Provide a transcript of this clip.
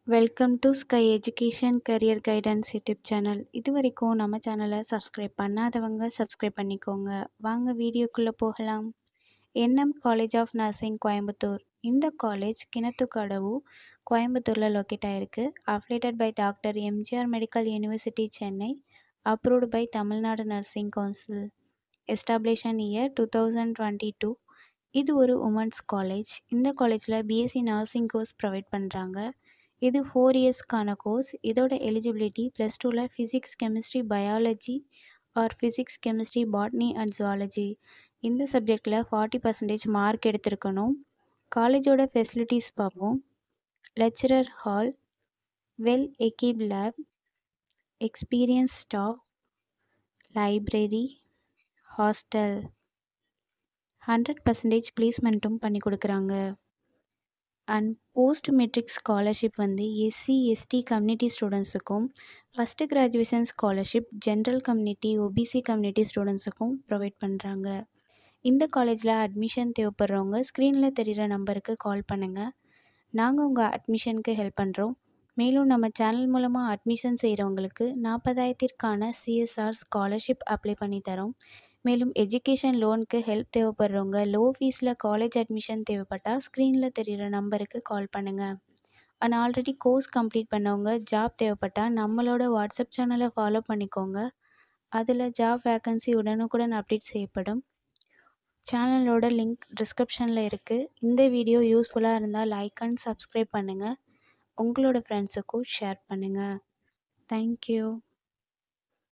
Welcome to sky education career guidance YouTube channel. இது வரைக்கும் நம்ம சேனலை சப்ஸ்கிரைப் பண்ணாதவங்க சப்ஸ்கிரைப் பண்ணிக்கோங்க. வாங்க வீடியோக்குள்ளே போகலாம். NM college of nursing Coimbatore. இந்த காலேஜ் கிணத்துக்கடவு கோயம்புத்தூரில் லொக்கேட் ஆகிருக்கு. Affiliated by doctor MGR medical university Chennai. Approved by Tamil Nadu nursing council. Establishment year 2022. இது ஒரு உமன்ஸ் காலேஜ். இந்த காலேஜில் பிஎஸ்சி நர்சிங் கோர்ஸ் ப்ரொவைட் பண்ணுறாங்க. இது 4 இயர்ஸ்க்கான கோர்ஸ். இதோட எலிஜிபிலிட்டி +2ல் physics chemistry biology or physics chemistry botany and zoology இந்த சப்ஜெக்டில் 40% மார்க் எடுத்திருக்கணும். காலேஜோட ஃபெசிலிட்டிஸ் பார்ப்போம். Lecturer hall, well equipped lab, experience staff, library, hostel, 100% பிளேஸ்மெண்ட்டும் பண்ணி கொடுக்குறாங்க. And post matric scholarship SC ST community ஸ்டூடெண்ட்ஸுக்கும், first graduation scholarship general community OBC community ஸ்டூடெண்ட்ஸுக்கும் ப்ரொவைட் பண்ணுறாங்க. இந்த காலேஜில் அட்மிஷன் தேவைப்படுறவங்க ஸ்க்ரீனில் தெரிகிற நம்பருக்கு கால் பண்ணுங்கள். நாங்கள் உங்கள் அட்மிஷனுக்கு ஹெல்ப் பண்ணுறோம். மேலும் நம்ம சேனல் மூலமாக அட்மிஷன் செய்கிறவங்களுக்கு 40,000க்கான சிஎஸ்ஆர் ஸ்காலர்ஷிப் அப்ளை பண்ணி தரோம். மேலும் எஜுகேஷன் லோனுக்கு ஹெல்ப் தேவைப்படுறவங்க லோ ஃபீஸில் காலேஜ் அட்மிஷன் தேவைப்பட்டால் ஸ்க்ரீனில் தெரிகிற நம்பருக்கு கால் பண்ணுங்கள். அண்ட் ஆல்ரெடி கோர்ஸ் கம்ப்ளீட் பண்ணவங்க ஜாப் தேவைப்பட்டால் நம்மளோட வாட்ஸ்அப் சேனலை ஃபாலோ பண்ணிக்கோங்க. அதில் ஜாப் வேக்கன்சி உடனுக்குடன் அப்டேட் செய்யப்படும். சேனலோட லிங்க் டிஸ்கிரிப்ஷனில் இருக்குது. இந்த வீடியோ யூஸ்ஃபுல்லாக இருந்தால் லைக் அண்ட் சப்ஸ்கிரைப் பண்ணுங்கள். உங்களோட ஃப்ரெண்ட்ஸுக்கும் ஷேர் பண்ணுங்கள். தேங்க்யூ.